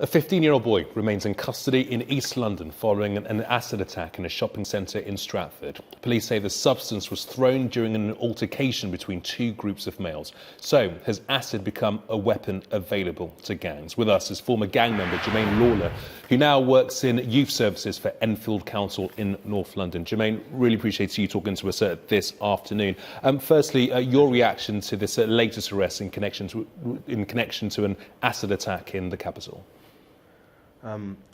A 15-year-old boy remains in custody in East London following an acid attack in a shopping centre in Stratford. Police say the substance was thrown during an altercation between two groups of males. So, has acid become a weapon available to gangs? With us is former gang member Jermaine Lawlor, who now works in youth services for Enfield Council in North London. Jermaine, really appreciate you talking to us this afternoon. Firstly, your reaction to this latest arrest in connection to an acid attack in the capital?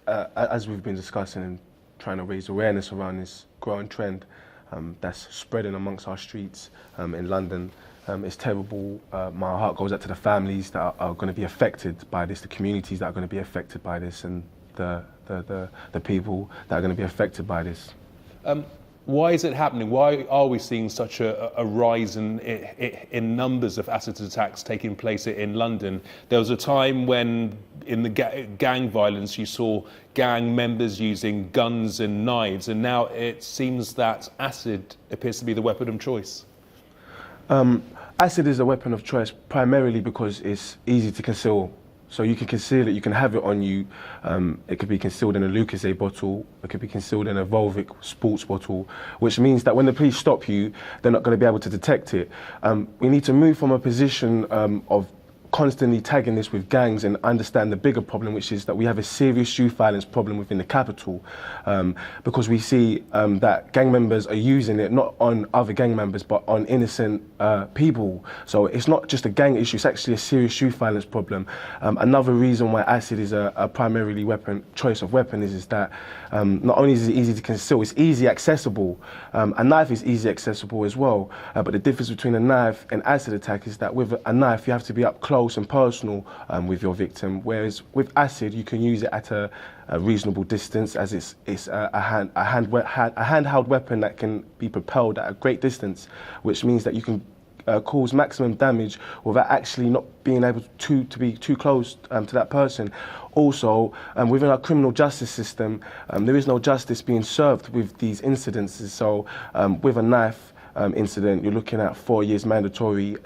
As we've been discussing and trying to raise awareness around this growing trend that's spreading amongst our streets in London, it's terrible. My heart goes out to the families that are going to be affected by this, the communities that are going to be affected by this, and the people that are going to be affected by this. Why is it happening? Why are we seeing such a rise in numbers of acid attacks taking place in London? There was a time when, in the gang violence, you saw gang members using guns and knives, and now it seems that acid appears to be the weapon of choice. Acid is a weapon of choice primarily because it's easy to conceal. So you can conceal it, you can have it on you. It could be concealed in a Lucozade bottle, it could be concealed in a Volvic sports bottle, which means that when the police stop you, they're not going to be able to detect it. We need to move from a position of constantly tagging this with gangs and understand the bigger problem, which is that we have a serious youth violence problem within the capital, because we see that gang members are using it not on other gang members but on innocent people. So it's not just a gang issue, it's actually a serious youth violence problem. Another reason why acid is a primarily choice of weapon is that not only is it easy to conceal, it's easy accessible. A knife is easy accessible as well, but the difference between a knife and acid attack is that with a knife you have to be up close and personal with your victim, whereas with acid you can use it at a reasonable distance, as it's a handheld weapon that can be propelled at a great distance, which means that you can cause maximum damage without actually not being able to be too close to that person. Also, within our criminal justice system, there is no justice being served with these incidences. So with a knife incident, you're looking at 4 years mandatory,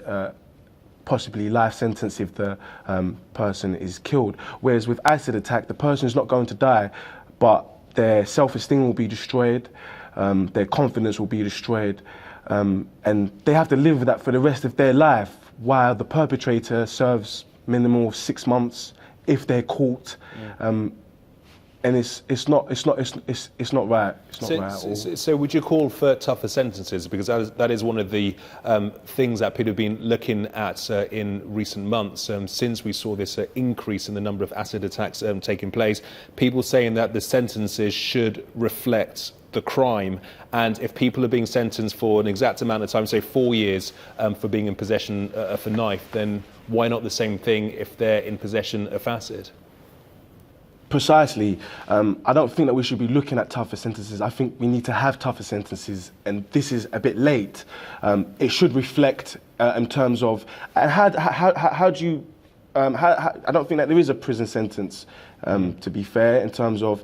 possibly life sentence if the person is killed. Whereas with acid attack, the person is not going to die, but their self-esteem will be destroyed, their confidence will be destroyed, and they have to live with that for the rest of their life, while the perpetrator serves minimum of 6 months if they're caught. And it's not right. It's not right at all. So would you call for tougher sentences? Because that is one of the things that people have been looking at in recent months, since we saw this increase in the number of acid attacks taking place. People saying that the sentences should reflect the crime, and if people are being sentenced for an exact amount of time, say 4 years, for being in possession of a knife, then why not the same thing if they're in possession of acid? Precisely. I don't think that we should be looking at tougher sentences. I think we need to have tougher sentences, and this is a bit late. It should reflect in terms of how do you. I don't think that there is a prison sentence, to be fair, in terms of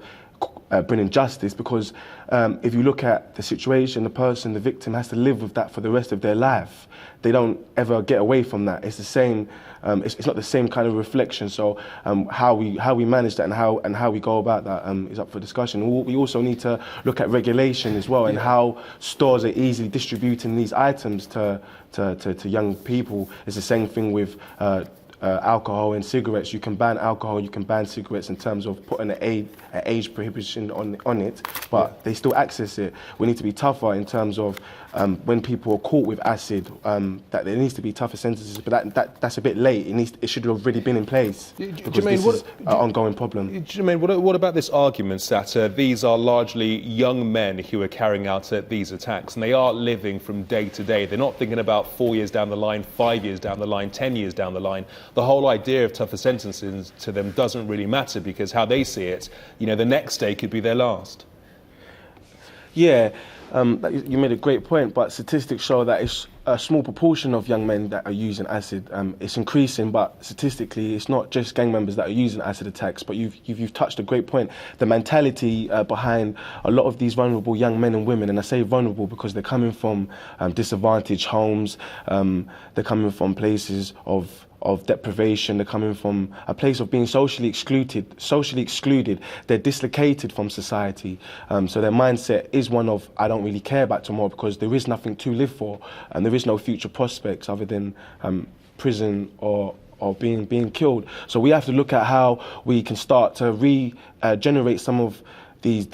bringing justice, because if you look at the situation, the person, the victim, has to live with that for the rest of their life. They don't ever get away from that. It's the same. It's not the same kind of reflection. So how we manage that and how we go about that is up for discussion. We also need to look at regulation as well, and how stores are easily distributing these items to young people. It's the same thing with alcohol and cigarettes. You can ban alcohol, you can ban cigarettes in terms of putting an age prohibition on it, but they still access it. We need to be tougher in terms of when people are caught with acid, that there needs to be tougher sentences, but that's a bit late. It should have already been in place, because Jermaine, this is an ongoing problem. Jermaine, what about this argument that these are largely young men who are carrying out these attacks, and they are living from day to day? They're not thinking about 4 years down the line, 5 years down the line, 10 years down the line. The whole idea of tougher sentences to them doesn't really matter, because how they see it, the next day could be their last. Yeah, you made a great point, but statistics show that it's a small proportion of young men that are using acid. It's increasing, but statistically it's not just gang members that are using acid attacks, but you've touched a great point. The mentality behind a lot of these vulnerable young men and women, and I say vulnerable because they're coming from disadvantaged homes, they're coming from places of deprivation. They're coming from a place of being socially excluded. They're dislocated from society. So their mindset is one of, I don't really care about tomorrow because there is nothing to live for, and there is no future prospects other than prison or being killed. So we have to look at how we can start to regenerate some of these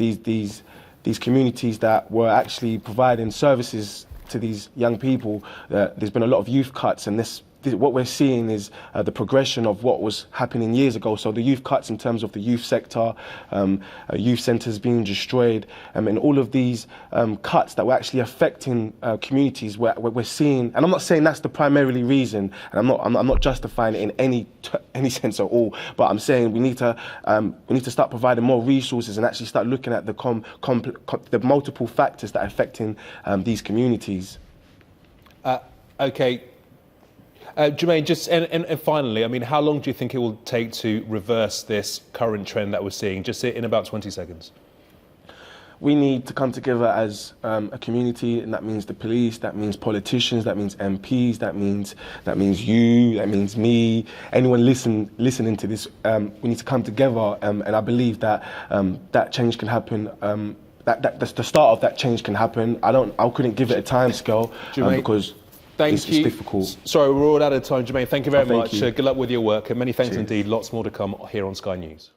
communities that were actually providing services to these young people. There's been a lot of youth cuts, and what we're seeing is the progression of what was happening years ago. So the youth cuts in terms of the youth sector, youth centres being destroyed, and all of these cuts that were actually affecting communities where we're seeing, and I'm not saying that's the primary reason, and I'm not justifying it in any sense at all, but I'm saying we need to start providing more resources and actually start looking at the multiple factors that are affecting these communities. Okay. Jermaine, just and finally, I mean, how long do you think it will take to reverse this current trend that we're seeing? Just in about 20 seconds. We need to come together as a community, and that means the police, that means politicians, that means MPs, that means you, that means me, anyone listening to this. We need to come together, and I believe that that change can happen. That's the start of that change can happen. I couldn't give it a time scale because. It's difficult. Sorry, we're all out of time, Jermaine. Thank you very much. You. Good luck with your work, and many thanks Cheers. indeed. Lots more to come here on Sky News.